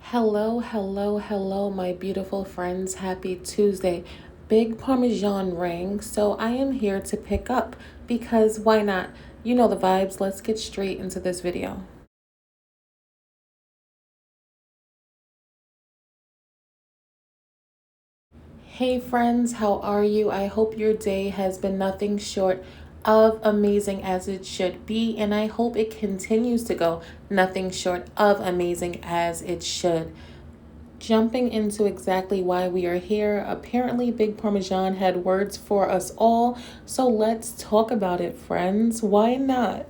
Hello, hello, hello, my beautiful friends. Happy Tuesday. Big Parmesan ring. So I am here to pick up because why not? You know the vibes. Let's get straight into this video. Hey, friends, how are you? I hope your day has been nothing short of amazing as it should be, and I hope it continues to go nothing short of amazing as it should. Jumping into exactly why we are here, apparently Big Parmesan had words for us all, so let's talk about it, friends. Why not?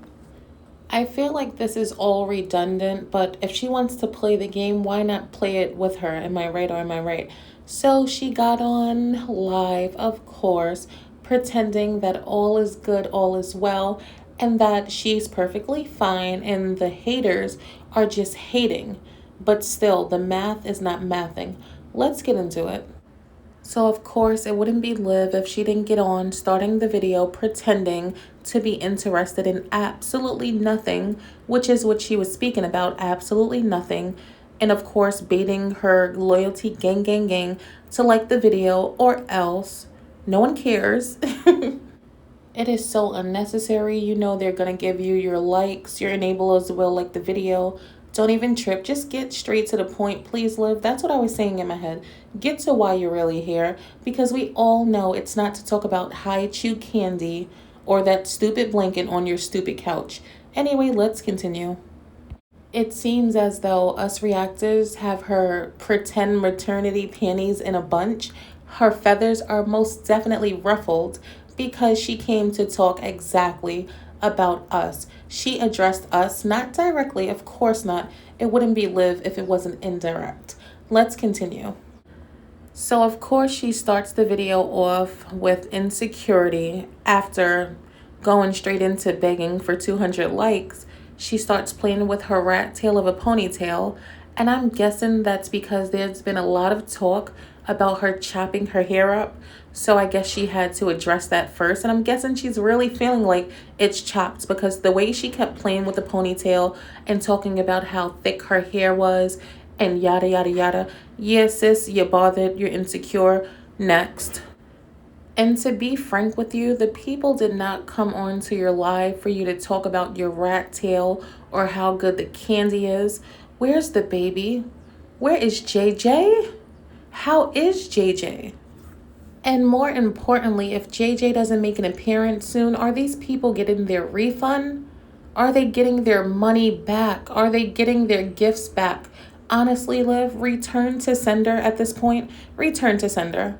I feel like this is all redundant, but if she wants to play the game, why not play it with her? Am I right or am I right? So she got on live, of course, pretending that all is good, all is well, and that she's perfectly fine, and the haters are just hating. But still, the math is not mathing. Let's get into it. So, of course, it wouldn't be Liv if she didn't get on starting the video pretending to be interested in absolutely nothing, which is what she was speaking about, absolutely nothing. And of course, baiting her loyalty gang to like the video or else no one cares. It is so unnecessary. You know they're gonna give you your likes, your enablers will like the video. Don't even trip. Just get straight to the point, please, Liv. That's what I was saying in my head. Get to why you're really here. Because we all know it's not to talk about high chew candy or that stupid blanket on your stupid couch. Anyway, let's continue. It seems as though us reactors have her pretend maternity panties in a bunch. Her feathers are most definitely ruffled because she came to talk exactly about us. She addressed us, not directly, of course not. It wouldn't be Liv if it wasn't indirect. Let's continue. So, of course, she starts the video off with insecurity after going straight into begging for 200 likes. She starts playing with her rat tail of a ponytail, and I'm guessing that's because there's been a lot of talk about her chopping her hair up. So, I guess she had to address that first, and I'm guessing she's really feeling like it's chopped because the way she kept playing with the ponytail and talking about how thick her hair was and yada yada yada. Yeah, sis, you're bothered, you're insecure. Next. And to be frank with you, the people did not come onto your live for you to talk about your rat tail or how good the candy is. Where's the baby? Where is JJ? How is JJ? And more importantly, if JJ doesn't make an appearance soon, are these people getting their refund? Are they getting their money back? Are they getting their gifts back? Honestly, Liv, return to sender at this point. Return to sender.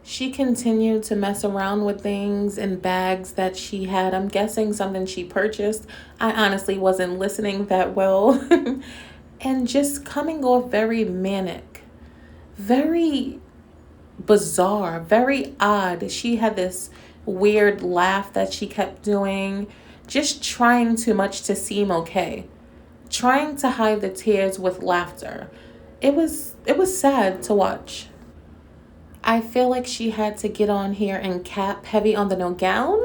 She continued to mess around with things and bags that she had. I'm guessing something she purchased. I honestly wasn't listening that well. And just coming off very manic, very bizarre, very odd. She had this weird laugh that she kept doing, just trying too much to seem okay, trying to hide the tears with laughter. It was sad to watch. I feel like she had to get on here and cap heavy on the no gown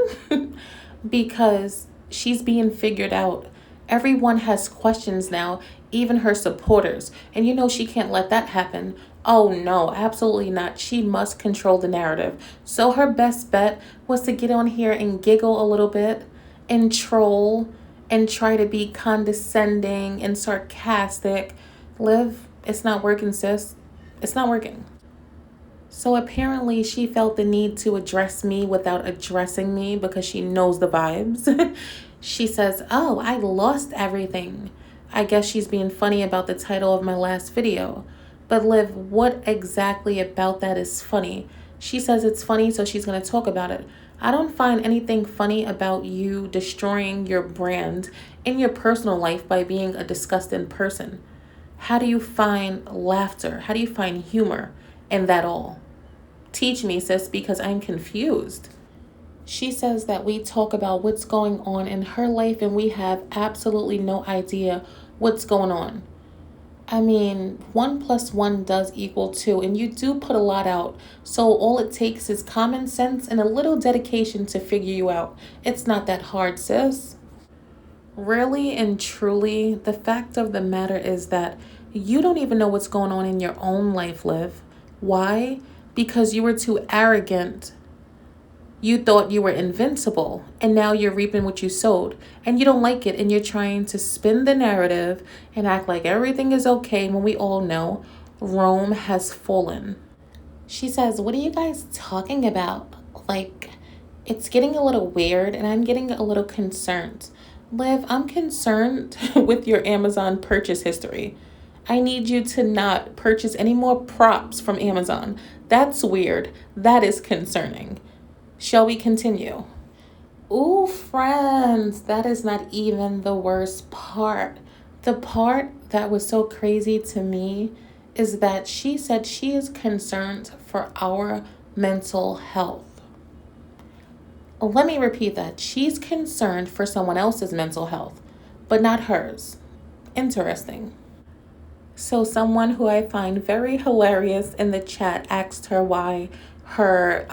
because she's being figured out. Everyone has questions now, even her supporters. And you know she can't let that happen. Oh no, absolutely not. She must control the narrative. So her best bet was to get on here and giggle a little bit and troll and try to be condescending and sarcastic. Liv, it's not working, sis. It's not working. So apparently, she felt the need to address me without addressing me because she knows the vibes. She says, "Oh, I lost everything." I guess she's being funny about the title of my last video. But Liv, what exactly about that is funny? She says it's funny, so she's going to talk about it. I don't find anything funny about you destroying your brand in your personal life by being a disgusting person. How do you find laughter? How do you find humor in that all? Teach me, sis, because I'm confused. She says that we talk about what's going on in her life and we have absolutely no idea what's going on. I mean, 1 plus 1 does equal 2, and you do put a lot out. So all it takes is common sense and a little dedication to figure you out. It's not that hard, sis. Really and truly, the fact of the matter is that You don't even know what's going on in your own life, Liv. Why? Because you were too arrogant. You thought you were invincible, and now you're reaping what you sowed, and you don't like it, and you're trying to spin the narrative and act like everything is okay when we all know Rome has fallen. She says, "What are you guys talking about? Like, it's getting a little weird, and I'm getting a little concerned. Liv, I'm concerned with your Amazon purchase history. I need you to not purchase any more props from Amazon. That's weird. That is concerning. Shall we continue?" Ooh, friends, that is not even the worst part. The part that was so crazy to me is that she said she is concerned for our mental health. Let me repeat that. She's concerned for someone else's mental health, but not hers. Interesting. So, someone who I find very hilarious in the chat asked her why her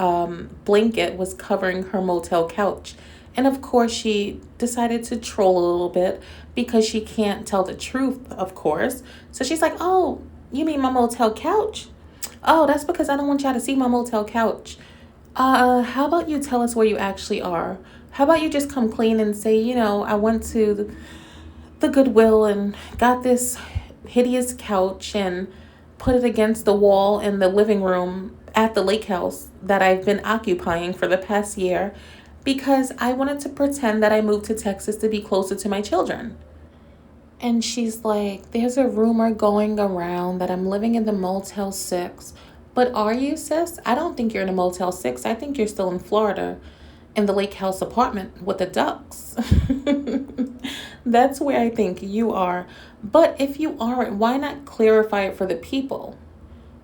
blanket was covering her motel couch. And of course, she decided to troll a little bit because she can't tell the truth, of course. So she's like, "Oh, you mean my motel couch? Oh, that's because I don't want y'all to see my motel couch. How about you tell us where you actually are? How about you just come clean and say, I went to the Goodwill and got this hideous couch and put it against the wall in the living room at the lake house that I've been occupying for the past year because I wanted to pretend that I moved to Texas to be closer to my children." And she's like, "There's a rumor going around that I'm living in the Motel 6. But are you, sis? I don't think you're in a Motel 6. I think you're still in Florida in the lake house apartment with the ducks." That's where I think you are. But if you aren't, why not clarify it for the people?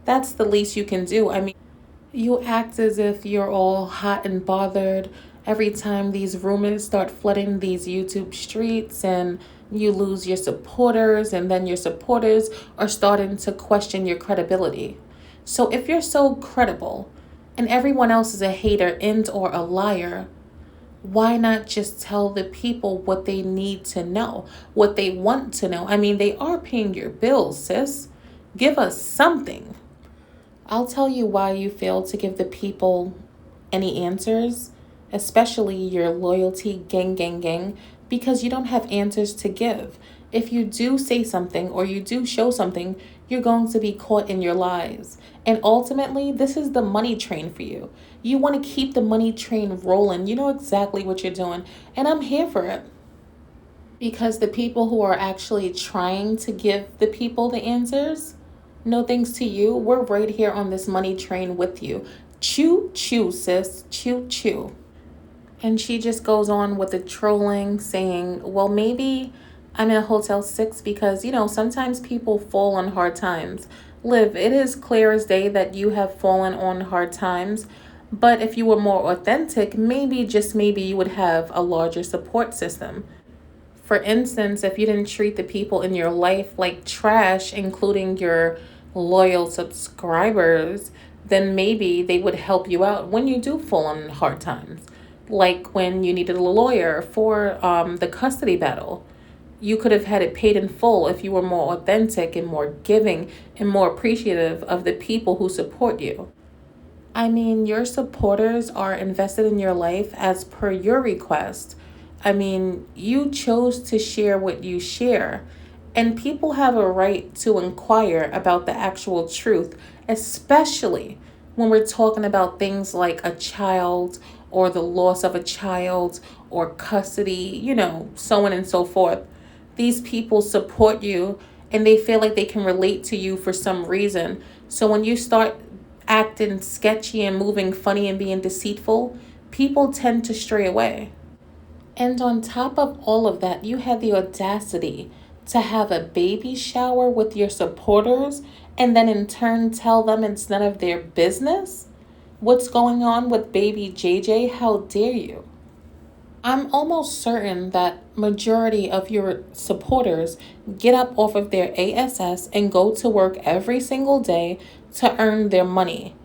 That's the least you can do. I mean, you act as if you're all hot and bothered every time these rumors start flooding these YouTube streets and you lose your supporters, and then your supporters are starting to question your credibility. So if you're so credible and everyone else is a hater and or a liar, why not just tell the people what they need to know, what they want to know? I mean, they are paying your bills, sis. Give us something. I'll tell you why you fail to give the people any answers, especially your loyalty gang, because you don't have answers to give. If you do say something or you do show something, you're going to be caught in your lies. And ultimately, this is the money train for you. You want to keep the money train rolling. You know exactly what you're doing. And I'm here for it. Because the people who are actually trying to give the people the answers, no thanks to you, we're right here on this money train with you. Choo choo, sis. Choo choo. And she just goes on with the trolling, saying, "Well, maybe I'm in a Hotel 6 because, sometimes people fall on hard times." Liv, it is clear as day that you have fallen on hard times. But if you were more authentic, maybe, just maybe, you would have a larger support system. For instance, if you didn't treat the people in your life like trash, including your loyal subscribers, then maybe they would help you out when you do fall on hard times. Like when you needed a lawyer for the custody battle. You could have had it paid in full if you were more authentic and more giving and more appreciative of the people who support you. I mean, your supporters are invested in your life as per your request. I mean, you chose to share what you share, and people have a right to inquire about the actual truth, especially when we're talking about things like a child or the loss of a child or custody, so on and so forth. These people support you and they feel like they can relate to you for some reason. So when you start acting sketchy and moving funny and being deceitful, people tend to stray away. And on top of all of that, you had the audacity to have a baby shower with your supporters and then in turn tell them it's none of their business? What's going on with baby JJ? How dare you? I'm almost certain that majority of your supporters get up off of their ASS and go to work every single day to earn their money.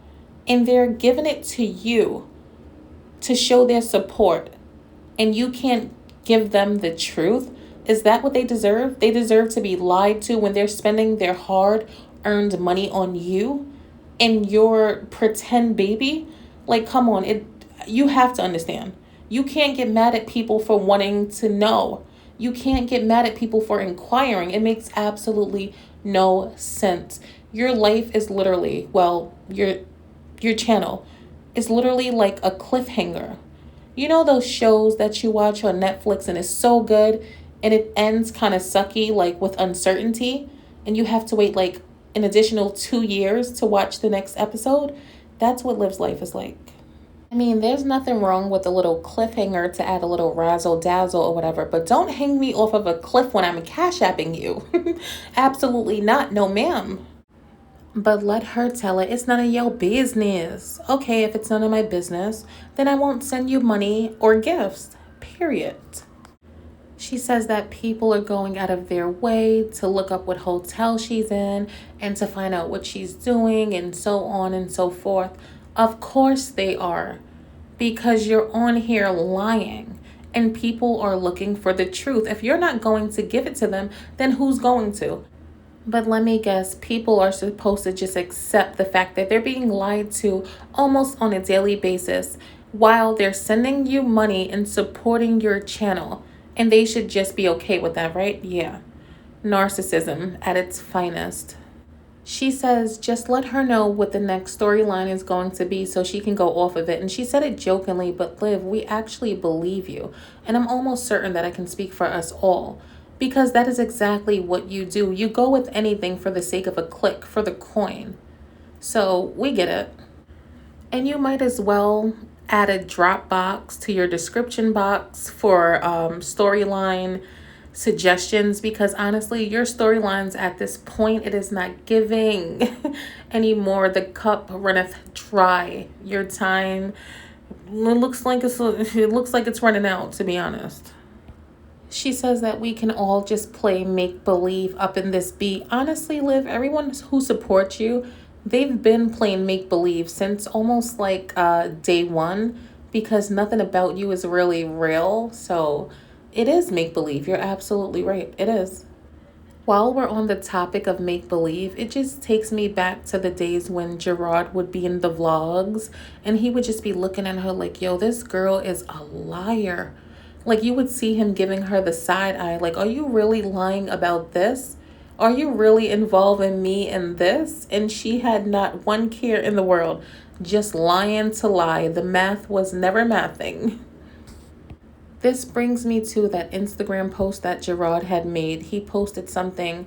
And they're giving it to you to show their support. And you can't give them the truth. Is that what they deserve? They deserve to be lied to when they're spending their hard earned money on you and your pretend baby? Like, come on, you have to understand. You can't get mad at people for wanting to know. You can't get mad at people for inquiring. It makes absolutely no sense. Your life is literally, well, your channel is literally like a cliffhanger. You know those shows that you watch on Netflix and it's so good and it ends kind of sucky, like with uncertainty, and you have to wait like an additional 2 years to watch the next episode? That's what Liv's life is like. I mean, there's nothing wrong with a little cliffhanger to add a little razzle dazzle or whatever, but don't hang me off of a cliff when I'm cash apping you. Absolutely not. No, ma'am. But let her tell it. It's none of your business. Okay, if it's none of my business, then I won't send you money or gifts. Period. She says that people are going out of their way to look up what hotel she's in and to find out what she's doing and so on and so forth. Of course they are, because you're on here lying and people are looking for the truth. If you're not going to give it to them, then who's going to? But let me guess, people are supposed to just accept the fact that they're being lied to almost on a daily basis while they're sending you money and supporting your channel. And they should just be okay with that, right? Yeah. Narcissism at its finest. She says just let her know what the next storyline is going to be so she can go off of it. And she said it jokingly, but Liv, we actually believe you. And I'm almost certain that I can speak for us all. Because that is exactly what you do. You go with anything for the sake of a click, for the coin. So we get it. And you might as well add a Dropbox to your description box for storyline suggestions, because honestly, your storylines at this point, it is not giving anymore. The cup runneth dry. Your time, it looks like it's running out, to be honest. She says that we can all just play make-believe up in this beat. Honestly, Liv, everyone who supports you, they've been playing make-believe since almost like day one, because nothing about you is really real. So it is make-believe. You're absolutely right. It is. While we're on the topic of make-believe, it just takes me back to the days when Gerard would be in the vlogs and he would just be looking at her like, yo, this girl is a liar. Like, you would see him giving her the side eye. Like, are you really lying about this? Are you really involving me in this? And she had not one care in the world, just lying to lie. The math was never mathing. This brings me to that Instagram post that Gerard had made. He posted something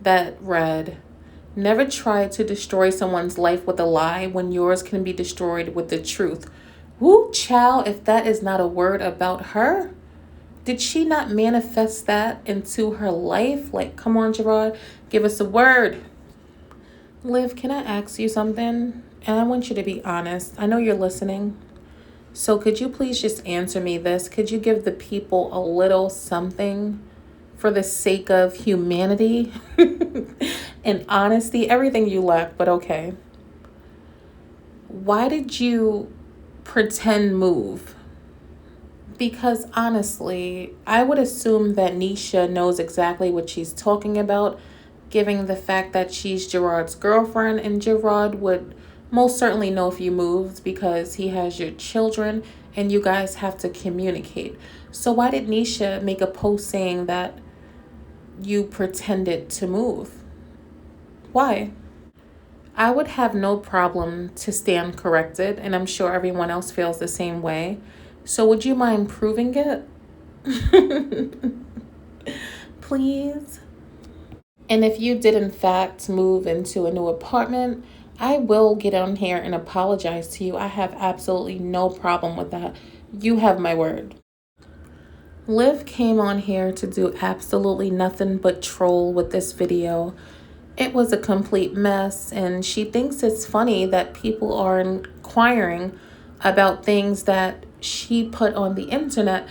that read, never try to destroy someone's life with a lie when yours can be destroyed with the truth. Woo, child, if that is not a word about her. Did she not manifest that into her life? Like, come on, Gerard, give us a word. Liv, can I ask you something? And I want you to be honest. I know you're listening. So could you please just answer me this? Could you give the people a little something for the sake of humanity and honesty? Everything you lack, but okay. Why did you pretend move? Because honestly, I would assume that Nisha knows exactly what she's talking about, given the fact that she's Gerard's girlfriend, and Gerard would most certainly know if you moved because he has your children and you guys have to communicate. So why did Nisha make a post saying that you pretended to move? Why? I would have no problem to stand corrected, and I'm sure everyone else feels the same way. So would you mind proving it? Please? And if you did in fact move into a new apartment, I will get on here and apologize to you. I have absolutely no problem with that. You have my word. Liv came on here to do absolutely nothing but troll with this video. It was a complete mess, and she thinks it's funny that people are inquiring about things that she put on the internet.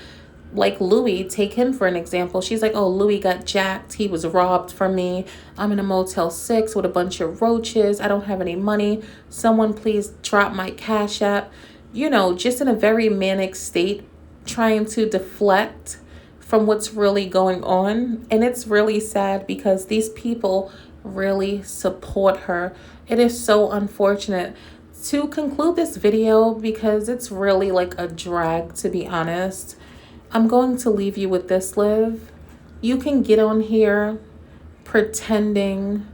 Like Louis, take him for an example. She's like, oh, Louis got jacked. He was robbed from me. I'm in a Motel 6 with a bunch of roaches. I don't have any money. Someone please drop my Cash App. You know, just in a very manic state, trying to deflect from what's really going on. And it's really sad because these people really support her. It is so unfortunate to conclude this video because it's really like a drag, to be honest. I'm going to leave you with this, Liv. You can get on here pretending,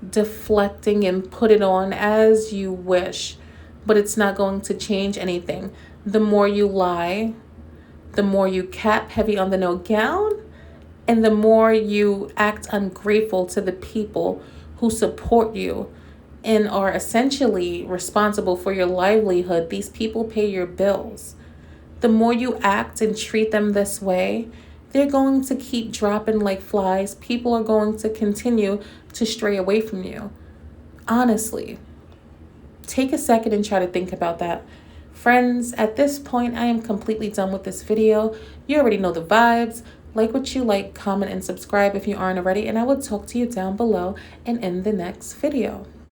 deflecting, and put it on as you wish, but it's not going to change anything. The more you lie, the more you cap heavy on the no gown, and the more you act ungrateful to the people who support you and are essentially responsible for your livelihood. These people pay your bills. The more you act and treat them this way, they're going to keep dropping like flies. People are going to continue to stray away from you. Honestly, take a second and try to think about that. Friends, at this point, I am completely done with this video. You already know the vibes. Like what you like, comment, and subscribe if you aren't already, and I will talk to you down below and in the next video.